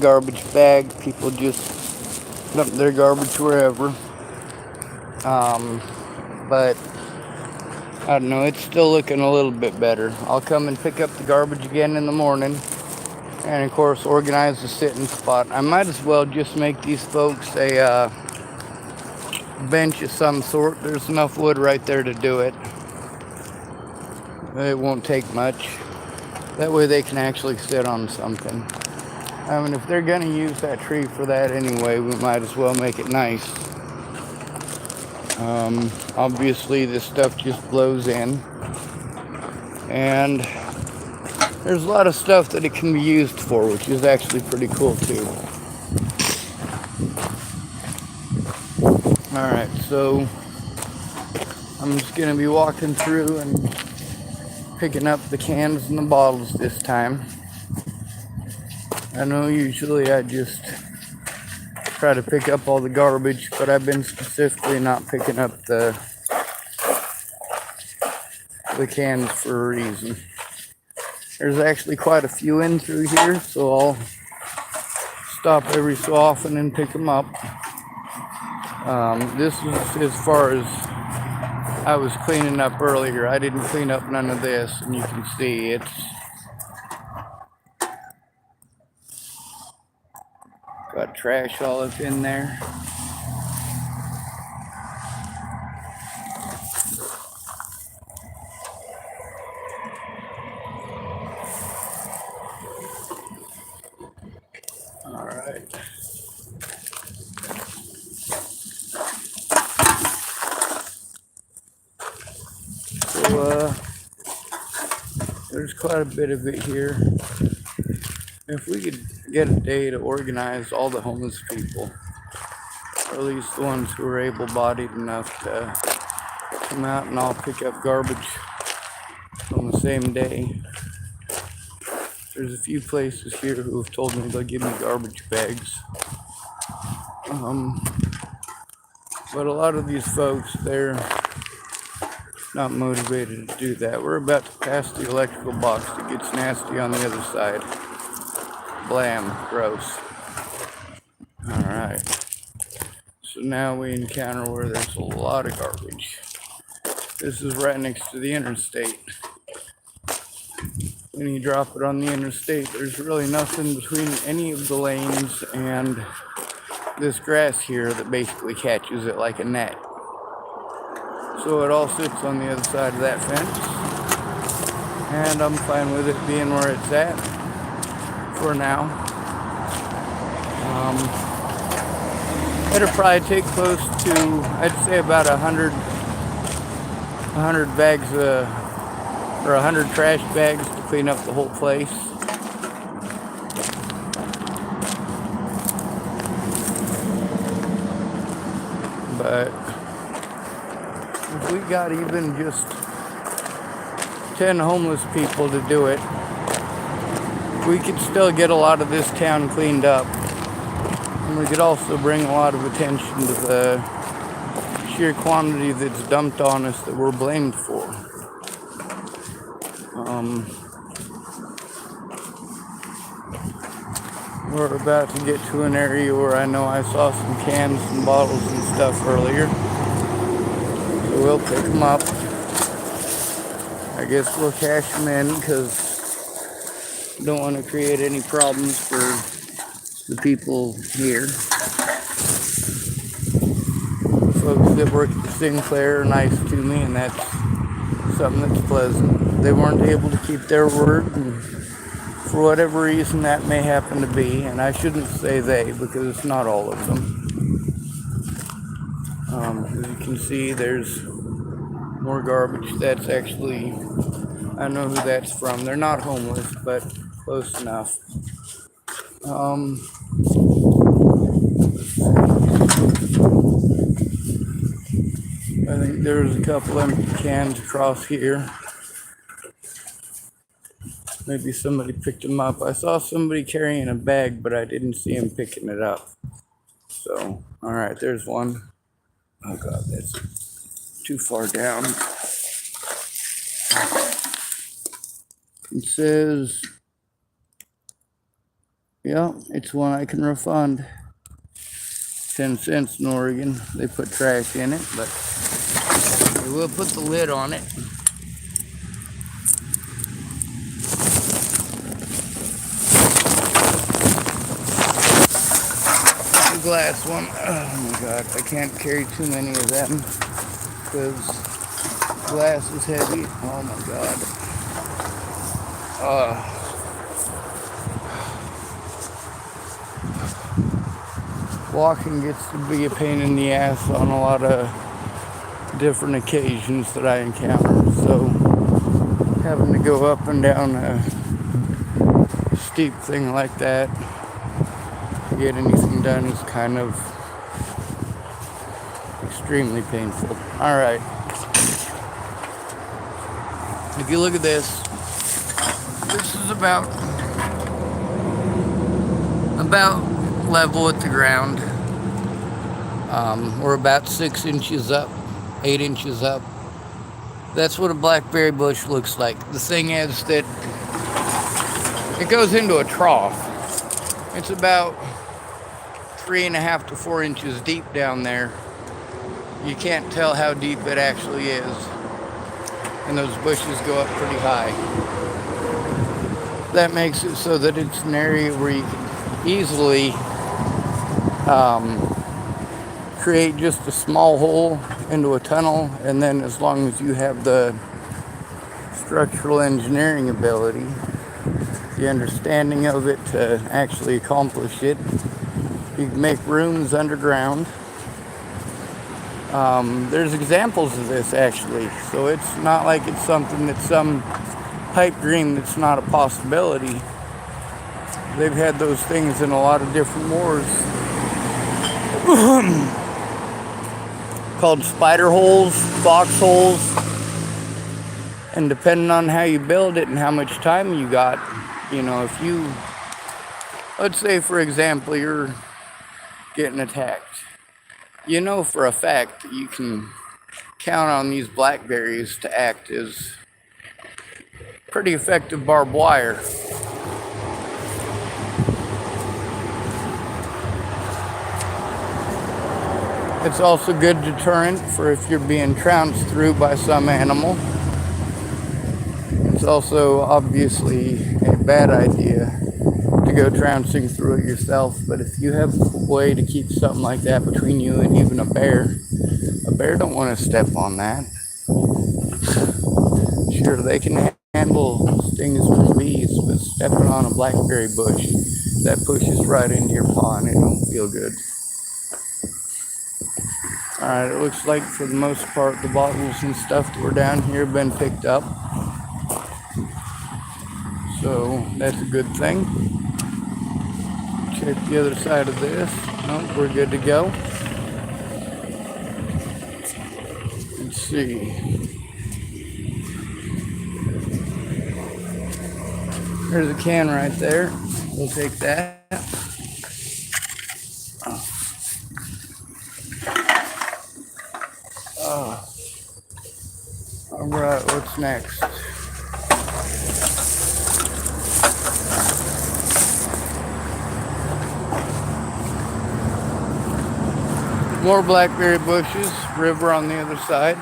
garbage bag. People just dump their garbage wherever. Um, but I don't know, it's still looking a little bit better. I'll come and pick up the garbage again in the morning and, of course, organize the sitting spot. I might as well just make these folks a bench of some sort. There's enough wood right there to do it. It won't take much. That way they can actually sit on something. I mean, if they're going to use that tree for that anyway, we might as well make it nice. Obviously, this stuff just blows in. And there's a lot of stuff that it can be used for, which is actually pretty cool too. Alright, so I'm just going to be walking through and picking up the cans and the bottles this time. I know usually I just try to pick up all the garbage, but I've been specifically not picking up the cans for a reason. There's actually quite a few in through here, so I'll stop every so often and pick them up. This is as far as I was cleaning up earlier. I didn't clean up none of this, and you can see it's got trash all up in there. All right. So, there's quite a bit of it here. If we could get a day to organize all the homeless people, or at least the ones who are able-bodied enough to come out and all pick up garbage on the same day. There's a few places here who have told me they'll give me garbage bags. But a lot of these folks, they're not motivated to do that. We're about to pass the electrical box that gets nasty on the other side. Blam, gross. Alright. So now we encounter where there's a lot of garbage. This is right next to the interstate. When you drop it on the interstate, there's really nothing between any of the lanes and this grass here that basically catches it like a net. So it all sits on the other side of that fence, and I'm fine with it being where it's at for now. It'll probably take close to, I'd say, about 100 bags or 100 trash bags to clean up the whole place. But if we got even just 10 homeless people to do it, we could still get a lot of this town cleaned up. And we could also bring a lot of attention to the sheer quantity that's dumped on us that we're blamed for. We're about to get to an area where I know I saw some cans and bottles and stuff earlier. So we'll pick them up. I guess we'll cash them in because we don't want to create any problems for the people here. The folks that work at the Sinclair are nice to me, and that's something that's pleasant. They weren't able to keep their word, and for whatever reason that may happen to be, and I shouldn't say they because it's not all of them. As you can see, there's more garbage. That's actually, I know who that's from. They're not homeless, but close enough. I think there's a couple empty cans across here. Maybe somebody picked them up. I saw somebody carrying a bag, but I didn't see him picking it up. So, all right, there's one. Oh God, that's too far down. It says Yeah, it's one I can refund. 10 cents in Oregon. They put trash in it, but we will put the lid on it. The glass one. Oh my god, I can't carry too many of them because glass is heavy. Oh my god. Walking gets to be a pain in the ass on a lot of different occasions that I encounter. So having to go up and down a steep thing like that to get anything done is kind of extremely painful. Alright. If you look at this, this is about level with the ground. We're about 6 inches up, 8 inches up. That's what a blackberry bush looks like. The thing is that it goes into a trough. It's about 3.5 to 4 inches deep down there. You can't tell how deep it actually is. And those bushes go up pretty high. That makes it so that it's an area where you can easily create just a small hole into a tunnel, and then as long as you have the structural engineering ability, the understanding of it to actually accomplish it, you can make rooms underground. There's examples of this actually, so it's not like it's something that's some pipe dream that's not a possibility. They've had those things in a lot of different wars. Called spider holes, foxholes, and depending on how you build it and how much time you got, you know, if you, let's say for example, you're getting attacked, you know for a fact that you can count on these blackberries to act as pretty effective barbed wire. It's also good deterrent for if you're being trounced through by some animal. It's also obviously a bad idea to go trouncing through it yourself, but if you have a way to keep something like that between you and even a bear don't want to step on that. Sure, they can handle stings from bees, but stepping on a blackberry bush, that pushes right into your paw and it don't feel good. Alright, it looks like for the most part the bottles and stuff that were down here have been picked up. So that's a good thing. Check the other side of this. Nope, we're good to go. Let's see. There's a can right there. We'll take that. Alright, what's next? More blackberry bushes, river on the other side.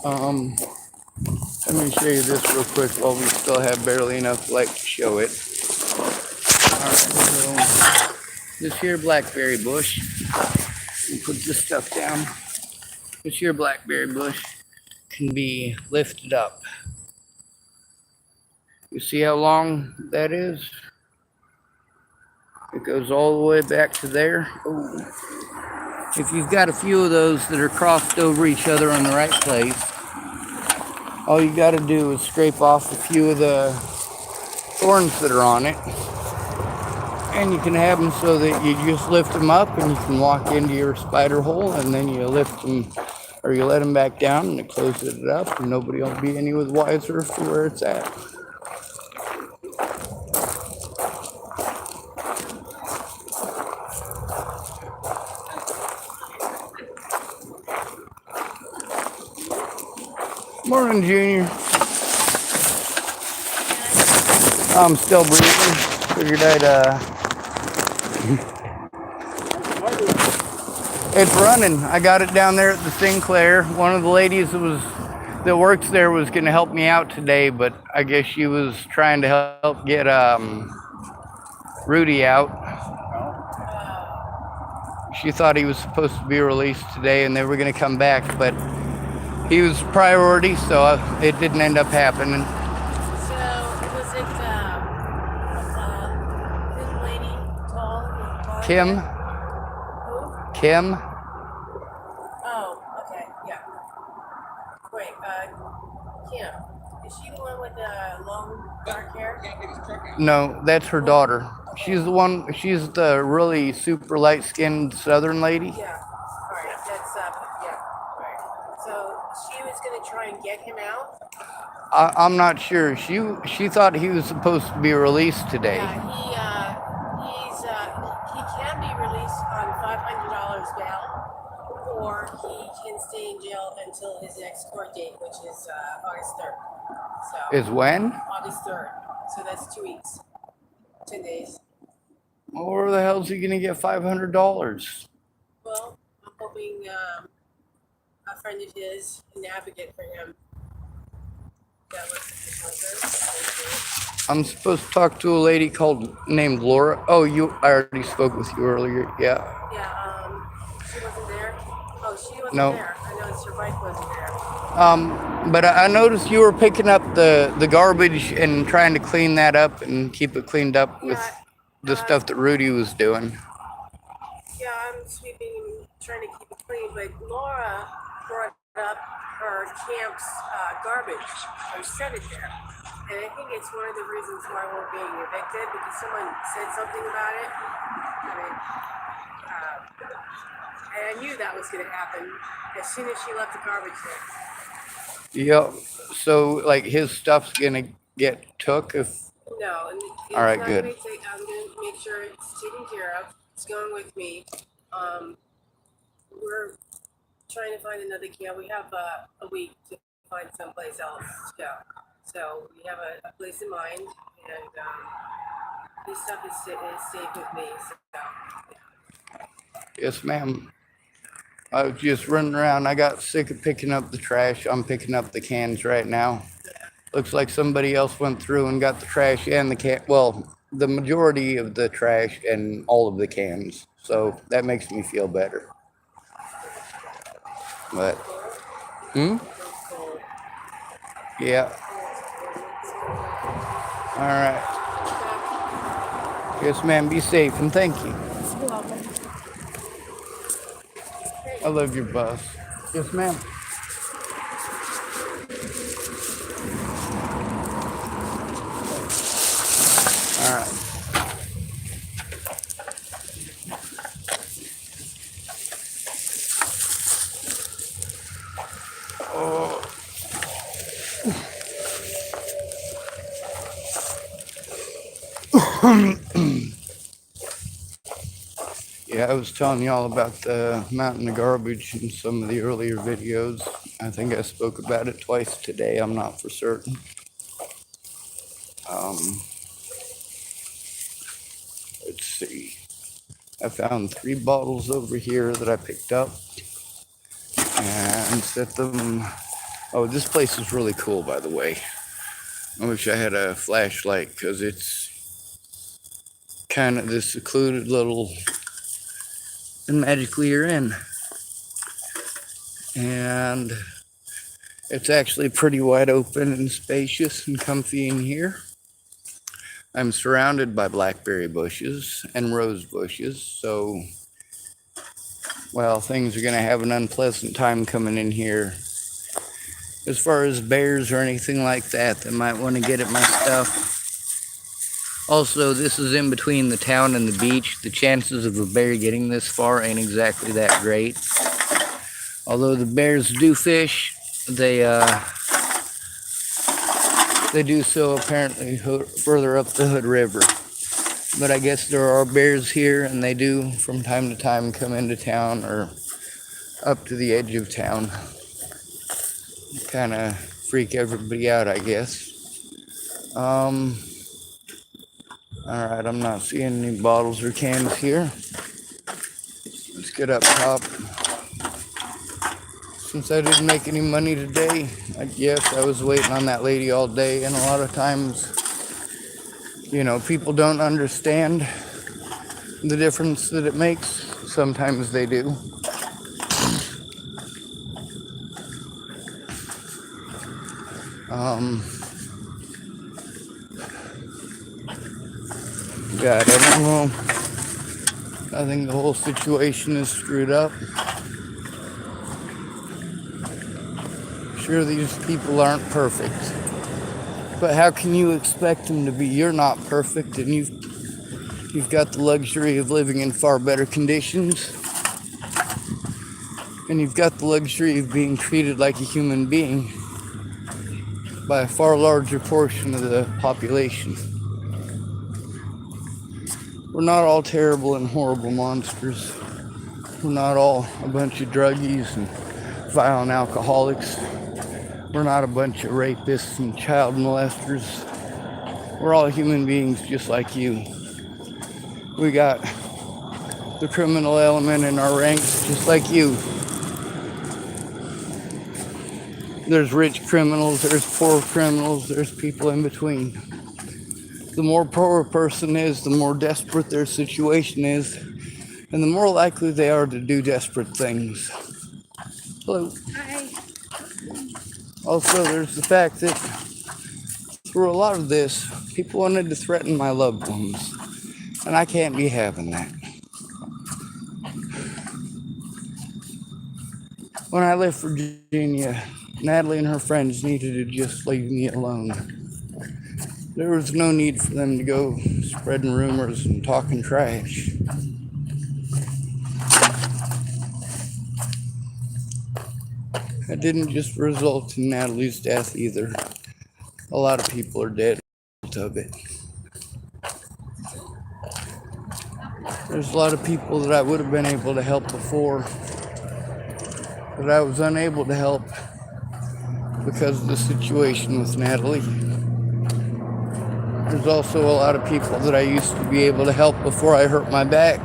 Let me show you this real quick while we still have barely enough light to show it. Alright, so this here blackberry bush, we'll put this stuff down. This here blackberry bush can be lifted up. You see how long that is? It goes all the way back to there. Ooh. If you've got a few of those that are crossed over each other in the right place, all you got to do is scrape off a few of the thorns that are on it, and you can have them so that you just lift them up and you can walk into your spider hole, and then you lift them or you let them back down and it closes it up, and nobody will be any the wiser as to where it's at. Morning, Junior. I'm still breathing. Figured I'd, it's running. I got it down there at the Sinclair. One of the ladies that works there was going to help me out today, but I guess she was trying to help get Rudy out. She thought he was supposed to be released today, and they were going to come back, but he was priority, so it didn't end up happening. So was it thin lady, tall? Kim? Who? Kim? Oh, okay, yeah. Wait, Kim. Is she the one with the long dark hair? No, that's her daughter. She's the really super light-skinned Southern lady. Yeah. All right, that's yeah. All right. So she was gonna try and get him out. I'm not sure. She thought he was supposed to be released today. Yeah, he can be released on $500 bail, or he can stay in jail until his next court date, which is August 3rd. So Is when? August 3rd. So that's 2 weeks, 10 days. Well, where the hell is he gonna get $500? Well, I'm hoping a friend of his, an advocate for him, that works at the shelter. I'm supposed to talk to a lady named Laura. Oh, I already spoke with you earlier. Yeah. Yeah. She wasn't there. Oh, she wasn't No. there. I noticed your wife wasn't there. But I noticed you were picking up the garbage and trying to clean that up and keep it cleaned up with the stuff that Rudy was doing. Yeah, I'm sweeping and trying to keep it clean, but Laura brought up her camp's garbage and set it there. And I think it's one of the reasons why we're being evicted, because someone said something about it. I mean, and I knew that was going to happen as soon as she left the garbage there. Yep. So, like, his stuff's gonna get took if. No, and it's all right, not good. I'm going to make sure it's taken care of. It's going with me. We're trying to find another camp. We have a week to find someplace else to go. So we have a place in mind, and this stuff is safe with me. So, yeah. Yes, ma'am. I was just running around. I got sick of picking up the trash. I'm picking up the cans right now. Looks like somebody else went through and got the trash and the can. Well, the majority of the trash and all of the cans. So that makes me feel better. But, yeah. All right. Yes, ma'am. Be safe and thank you. You're welcome. I love your bus. Yes, ma'am. All right. Oh. Yeah, I was telling y'all about the mountain of garbage in some of the earlier videos. I think I spoke about it twice today. I'm not for certain. Let's see. I found 3 bottles over here that I picked up and set them. Oh, this place is really cool, by the way. I wish I had a flashlight because it's kind of this secluded little. And magically you're in. And it's actually pretty wide open and spacious and comfy in here. I'm surrounded by blackberry bushes and rose bushes, so, well, things are going to have an unpleasant time coming in here. As far as bears or anything like that, they might want to get at my stuff. Also, this is in between the town and the beach. The chances of a bear getting this far ain't exactly that great. Although the bears do fish, they do so apparently further up the Hood River. But I guess there are bears here, and they do from time to time come into town or up to the edge of town. Kind of freak everybody out, I guess. Alright, I'm not seeing any bottles or cans here. Let's get up top. Since I didn't make any money today, I guess I was waiting on that lady all day, and a lot of times, people don't understand the difference that it makes. Sometimes they do. God, I don't know. I think the whole situation is screwed up. Sure, these people aren't perfect, but how can you expect them to be? You're not perfect, and you've got the luxury of living in far better conditions, and you've got the luxury of being treated like a human being by a far larger portion of the population. We're not all terrible and horrible monsters. We're not all a bunch of druggies and violent alcoholics. We're not a bunch of rapists and child molesters. We're all human beings just like you. We got the criminal element in our ranks just like you. There's rich criminals, there's poor criminals, there's people in between. The more poor a person is, the more desperate their situation is, and the more likely they are to do desperate things. Hello. Hi. Also, there's the fact that through a lot of this, people wanted to threaten my loved ones, and I can't be having that. When I left Virginia, Natalie and her friends needed to just leave me alone. There was no need for them to go spreading rumors and talking trash. It didn't just result in Natalie's death either. A lot of people are dead of it. There's a lot of people that I would have been able to help before, but I was unable to help because of the situation with Natalie. There's also a lot of people that I used to be able to help before I hurt my back,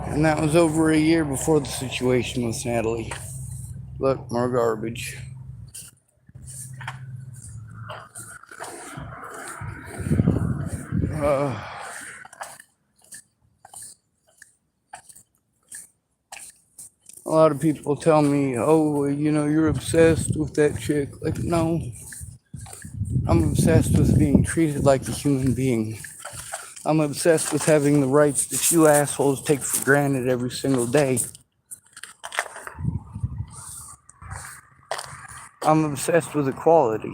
and that was over a year before the situation with Natalie. Look, more garbage. A lot of people tell me, oh, you're obsessed with that chick. Like, no. I'm obsessed with being treated like a human being. I'm obsessed with having the rights that you assholes take for granted every single day. I'm obsessed with equality.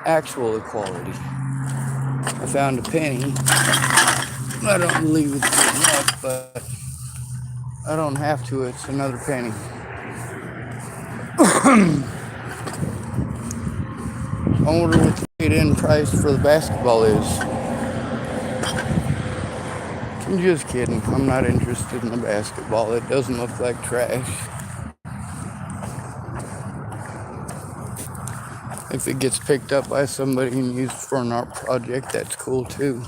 Actual equality. I found a penny. I don't believe it's good enough, but I don't have to. It's another penny. I wonder what the trade-in price for the basketball is. I'm just kidding. I'm not interested in the basketball. It doesn't look like trash. If it gets picked up by somebody and used for an art project, that's cool too.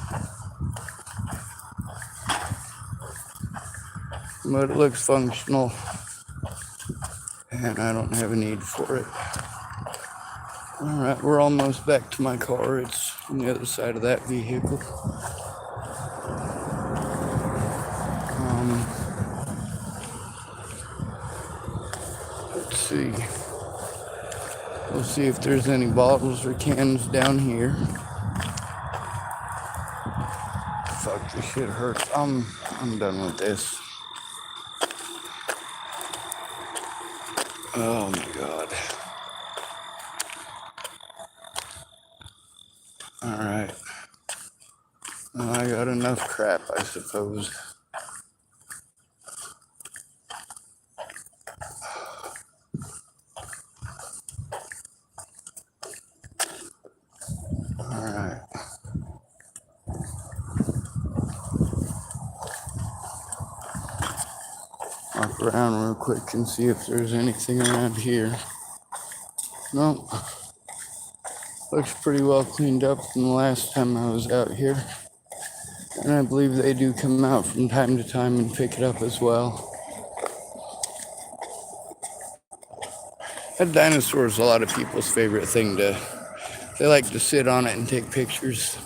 But it looks functional, and I don't have a need for it. Alright, we're almost back to my car. It's on the other side of that vehicle. Let's see. We'll see if there's any bottles or cans down here. Fuck, this shit hurts. I'm done with this. Oh my god. Alright. Well, I got enough crap, I suppose. Alright. Walk around real quick and see if there's anything around here. Nope. Looks pretty well cleaned up from the last time I was out here. And I believe they do come out from time to time and pick it up as well. That dinosaur is a lot of people's favorite thing to, they like to sit on it and take pictures.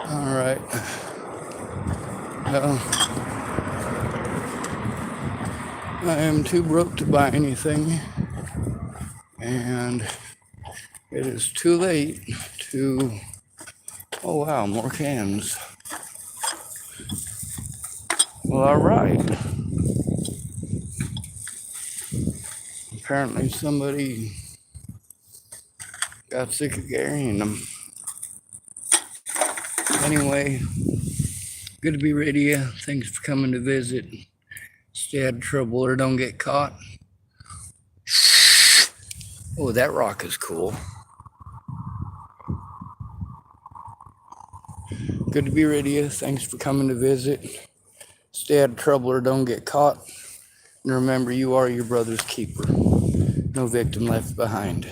All right. Well, I am too broke to buy anything, and it is too late to, oh wow, more cans. Well, all right. Apparently somebody got sick of carrying them. Anyway, good to be rid of you. Thanks for coming to visit. Stay out of trouble or don't get caught. Oh, that rock is cool. Good to be rid of you. Thanks for coming to visit. Stay out of trouble or don't get caught. And remember, you are your brother's keeper. No victim left behind.